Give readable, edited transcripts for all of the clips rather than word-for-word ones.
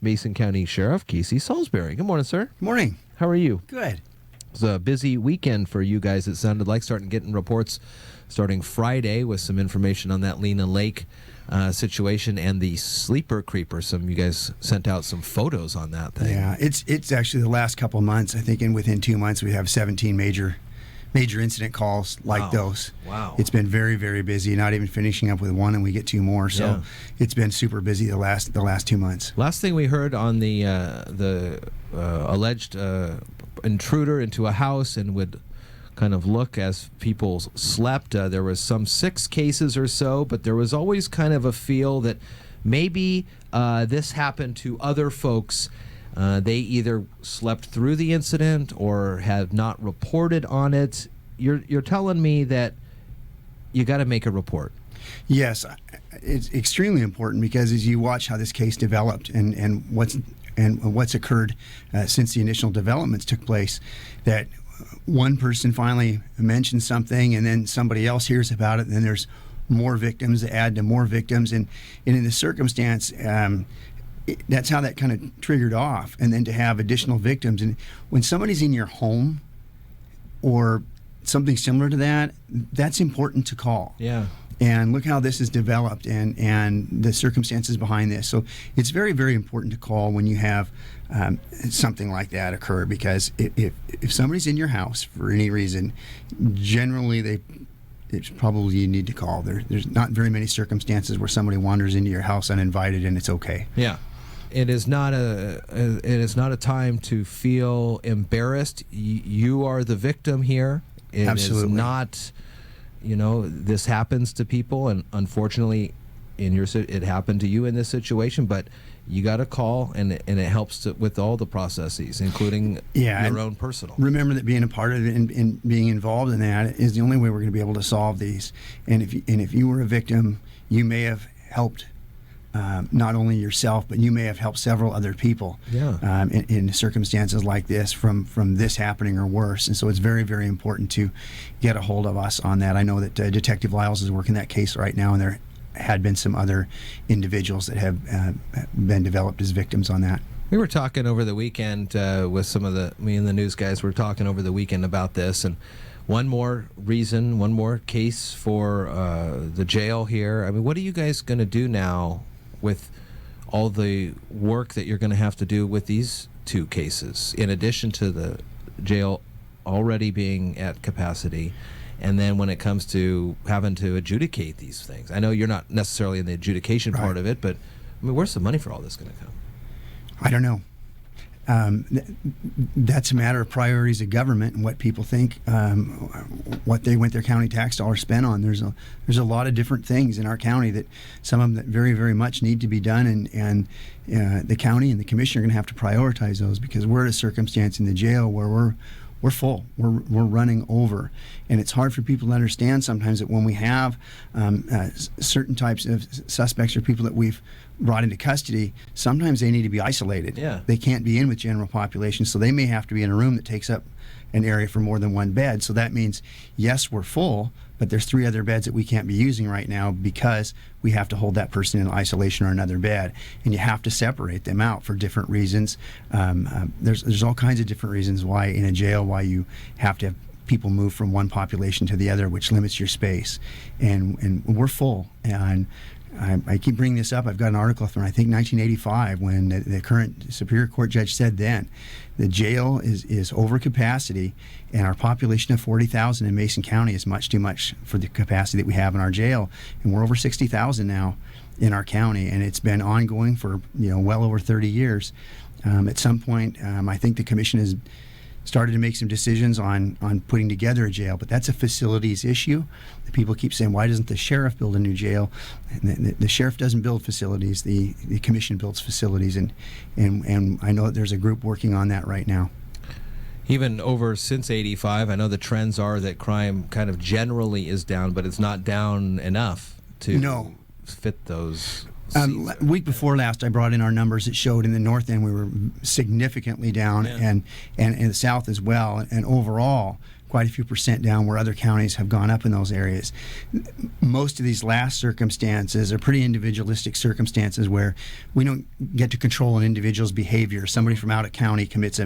Mason County Sheriff Casey Salisbury. Good morning, sir. Good morning. How are you? Good. It's a busy weekend for you guys, it sounded like, getting reports starting Friday with some information on that Lena Lake situation and the sleeper creeper. Some of you guys sent out some photos on that thing. Yeah, it's actually the last couple of months. I think within 2 months we have 17 major incident calls like those. Wow. It's been very, very busy, not even finishing up with one, and we get 2 more. So It's been super busy the last 2 months. Last thing we heard on the alleged intruder into a house and would kind of look as people slept. There was some 6 cases or so, but there was always kind of a feel that maybe this happened to other folks. They either slept through the incident or have not reported on it. You're telling me that you got to make a report. Yes, it's extremely important because as you watch how this case developed and what's occurred since the initial developments took place, that one person finally mentions something and then somebody else hears about it, and then there's more victims that add to more victims, and in this circumstance, that's how that kind of triggered off. And then to have additional victims, and when somebody's in your home or something similar to that, that's important to call. Yeah. And look how this has developed and the circumstances behind this. So it's very, very important to call when you have something like that occur, because if somebody's in your house for any reason, generally it's probably you need to call. There's not very many circumstances where somebody wanders into your house uninvited and it's okay. Yeah. It is not a time to feel embarrassed. You are the victim here. It Absolutely. is not, this happens to people, and unfortunately, it happened to you in this situation. But you got to call, and it helps with all the processes, including your own personal. Remember that being a part of it and being involved in that is the only way we're going to be able to solve these. And if you were a victim, you may have helped. Not only yourself, but you may have helped several other people in circumstances like this from this happening or worse. And so it's very, very important to get a hold of us on that. I know that Detective Lyles is working that case right now, and there had been some other individuals that have been developed as victims on that. We were talking over the weekend with me and the news guys were talking over the weekend about this, and one more case for the jail here. I mean, what are you guys going to do now with all the work that you're going to have to do with these 2 cases, in addition to the jail already being at capacity, and then when it comes to having to adjudicate these things? I know you're not necessarily in the adjudication part of it, but I mean, where's the money for all this going to come? I don't know. That's a matter of priorities of government and what people think, what they want their county tax dollars spent on. There's a lot of different things in our county, that some of them that very, very much need to be done, and the county and the commission are going to have to prioritize those, because we're at a circumstance in the jail where we're full. We're running over, and it's hard for people to understand sometimes that when we have certain types of suspects or people that we've brought into custody, sometimes they need to be isolated. Yeah. They can't be in with general population, so they may have to be in a room that takes up an area for more than one bed. So that means, yes, we're full, but there's 3 other beds that we can't be using right now because we have to hold that person in isolation or another bed, and you have to separate them out for different reasons. There's all kinds of different reasons why in a jail, why you have to have people move from one population to the other, which limits your space. And we're full. And I keep bringing this up. I've got an article from, I think, 1985, when the current Superior Court judge said then, the jail is over capacity, and our population of 40,000 in Mason County is much too much for the capacity that we have in our jail. And we're over 60,000 now in our county, and it's been ongoing for well over 30 years. At some point, I think the commission has started to make some decisions on putting together a jail, but that's a facilities issue. The people keep saying, why doesn't the sheriff build a new jail? And the sheriff doesn't build facilities. The commission builds facilities, and I know that there's a group working on that right now. Even over since 85, I know the trends are that crime kind of generally is down, but it's not down enough to fit those. Week before last, I brought in our numbers. It showed in the north end we were significantly down, and in the south as well. And overall, quite a few percent down where other counties have gone up in those areas. Most of these last circumstances are pretty individualistic circumstances where we don't get to control an individual's behavior. Somebody from out of county commits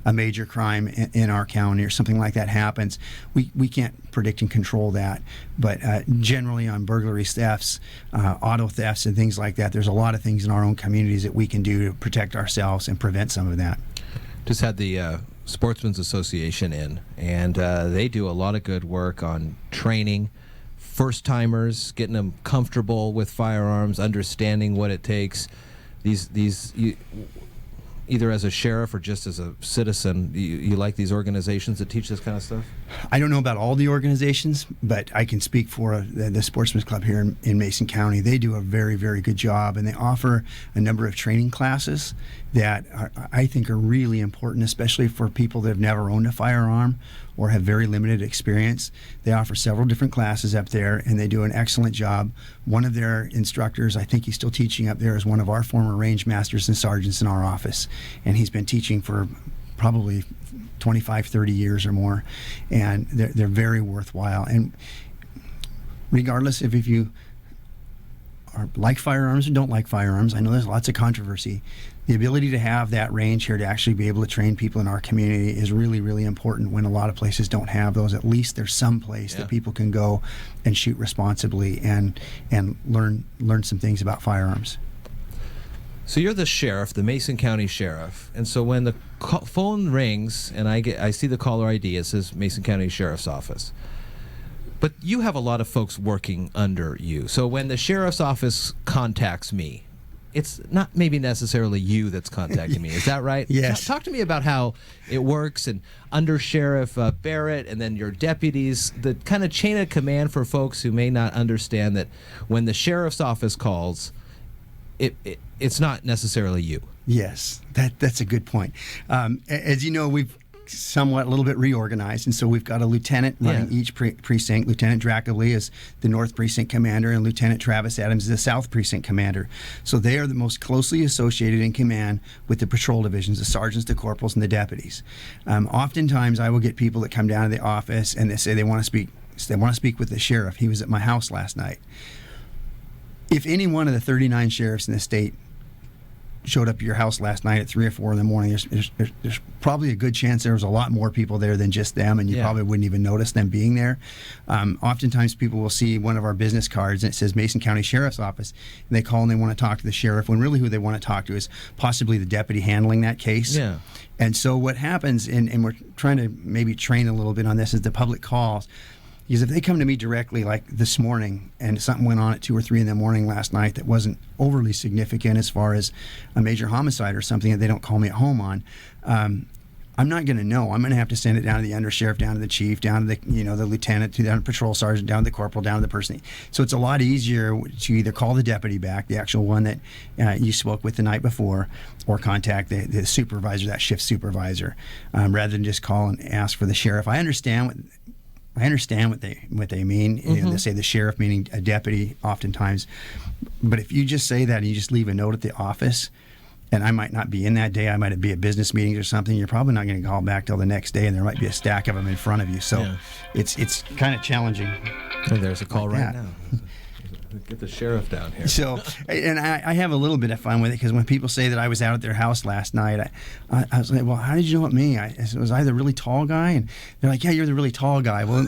a major crime in our county or something like that happens. We can't predict and control that. But generally on burglaries, thefts, auto thefts, and things like that, there's a lot of things in our own communities that we can do to protect ourselves and prevent some of that. Just had the Sportsmen's Association in, and they do a lot of good work on training first-timers, getting them comfortable with firearms, understanding what it takes. Either as a sheriff or just as a citizen, you like these organizations that teach this kind of stuff? I don't know about all the organizations, but I can speak for the Sportsman's Club here in Mason County. They do a very, very good job, and they offer a number of training classes that I think are really important, especially for people that have never owned a firearm or have very limited experience. They offer several different classes up there, and they do an excellent job. One of their instructors, I think he's still teaching up there, is one of our former range masters and sergeants in our office, and he's been teaching for probably 25, 30 years or more, and they're very worthwhile. And regardless if you are like firearms or don't like firearms, I know there's lots of controversy. The ability to have that range here to actually be able to train people in our community is really, really important when a lot of places don't have those. At least there's some place that people can go and shoot responsibly and learn some things about firearms. So you're the sheriff, the Mason County Sheriff, and so when the phone rings and I see the caller ID, it says Mason County Sheriff's Office. But you have a lot of folks working under you. So when the sheriff's office contacts me, it's not maybe necessarily you that's contacting me. Is that right? Yes. Talk to me about how it works, and under Sheriff Barrett and then your deputies, the kind of chain of command for folks who may not understand that when the sheriff's office calls, it's not necessarily you. Yes, that's a good point. As you know, we've somewhat a little bit reorganized, and so we've got a lieutenant running each precinct. Lieutenant Dracovely is the North Precinct Commander, and Lieutenant Travis Adams is the South Precinct Commander. So they are the most closely associated in command with the patrol divisions, the sergeants, the corporals, and the deputies. Oftentimes, I will get people that come down to the office and they say they want to speak. They want to speak with the sheriff. He was at my house last night. If any one of the 39 sheriffs in the state showed up at your house last night at 3 or 4 in the morning, there's probably a good chance there was a lot more people there than just them, and you probably wouldn't even notice them being there. Oftentimes people will see one of our business cards and it says Mason County Sheriff's Office, and they call and they want to talk to the sheriff, when really who they want to talk to is possibly the deputy handling that case. Yeah. And so what happens, and we're trying to maybe train a little bit on this, is the public calls. Because if they come to me directly, like this morning, and something went on at 2 or 3 in the morning last night that wasn't overly significant as far as a major homicide or something that they don't call me at home on, I'm not going to know. I'm going to have to send it down to the undersheriff, down to the chief, down to the lieutenant, down to the patrol sergeant, down to the corporal, down to the person. So it's a lot easier to either call the deputy back, the actual one that you spoke with the night before, or contact the supervisor, that shift supervisor, rather than just call and ask for the sheriff. I understand what they mean. Mm-hmm. You know, they say the sheriff, meaning a deputy, oftentimes. But if you just say that and you just leave a note at the office, and I might not be in that day, I might be at business meetings or something, you're probably not going to call back till the next day, and there might be a stack of them in front of you. So it's kind of challenging. Oh, there's a call right now. Get the sheriff down here. So, and I have a little bit of fun with it, because when people say that I was out at their house last night, I was like, well, how did you know it me? Was I the really tall guy? And they're like, yeah, you're the really tall guy. Well,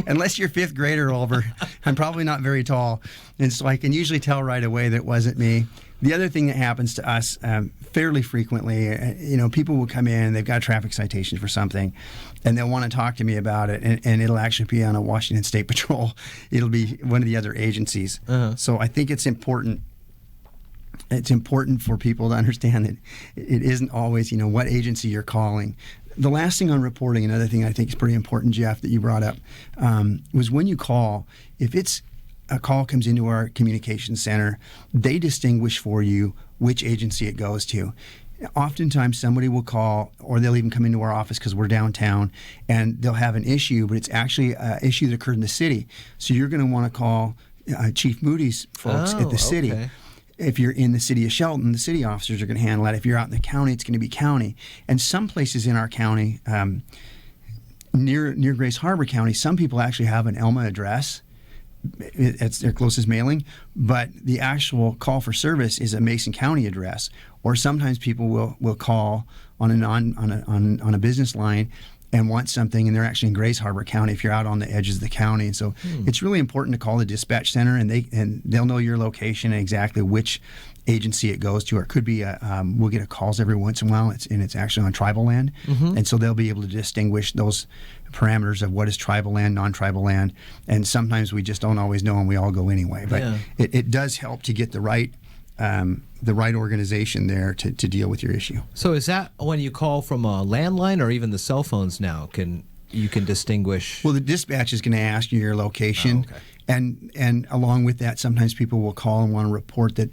unless you're fifth grader over, I'm probably not very tall. And so I can usually tell right away that it wasn't me. The other thing that happens to us fairly frequently, people will come in, they've got a traffic citation for something, and they'll want to talk to me about it, and it'll actually be on a Washington State Patrol. It'll be one of the other agencies. Uh-huh. So I think it's important. It's important for people to understand that it isn't always, what agency you're calling. The last thing on reporting, another thing I think is pretty important, Jeff, that you brought up, was when you call, if a call comes into our communications center, they distinguish for you which agency it goes to. Oftentimes somebody will call, or they'll even come into our office because we're downtown, and they'll have an issue, but it's actually an issue that occurred in the city. So you're going to want to call Chief Moody's folks at the city. Okay. If you're in the city of Shelton, the city officers are going to handle that. If you're out in the county, it's going to be county. And some places in our county, near Grace Harbor County, some people actually have an Elma address. It's their closest mailing, but the actual call for service is a Mason County address. Or sometimes people will call on a business line and want something, and they're actually in Grace Harbor County if you're out on the edges of the county. And so it's really important to call the dispatch center, and they'll know your location and exactly which agency it goes to. Or it could be we'll get calls every once in a while, and it's actually on tribal land, and so they'll be able to distinguish those parameters of what is tribal land, non-tribal land, and sometimes we just don't always know, and we all go anyway. But it does help to get the right organization there to deal with your issue. So is that when you call from a landline or even the cell phones now? You can distinguish? Well, the dispatch is going to ask you your location, okay. and along with that, sometimes people will call and want to report that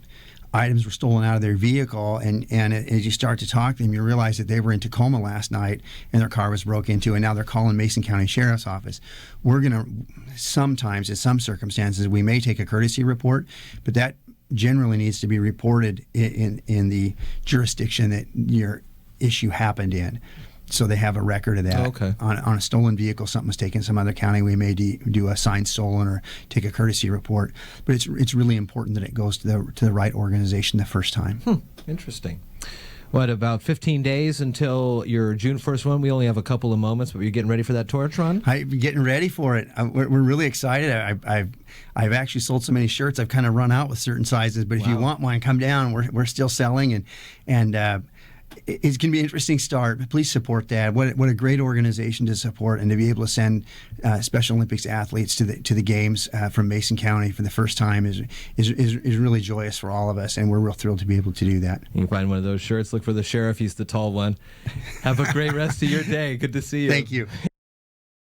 items were stolen out of their vehicle, and as you start to talk to them, you realize that they were in Tacoma last night and their car was broke into, and now they're calling Mason County Sheriff's Office. We're going to sometimes, in some circumstances, we may take a courtesy report, but that generally needs to be reported in the jurisdiction that your issue happened in, so they have a record of that. Okay. On a stolen vehicle, something was taken in some other county, we may do a signed stolen or take a courtesy report. But it's really important that it goes to the right organization the first time. Interesting. What, about 15 days until your June 1st one? We only have a couple of moments, but you're getting ready for that torch run? I'm getting ready for it. We're really excited. I've actually sold so many shirts, I've kind of run out with certain sizes. But if you want one, come down. We're still selling, and it's going to be an interesting start. Please support that. What a great organization to support, and to be able to send Special Olympics athletes to the games from Mason County for the first time is really joyous for all of us, and we're real thrilled to be able to do that. You can find one of those shirts. Look for the sheriff. He's the tall one. Have a great rest of your day. Good to see you. Thank you.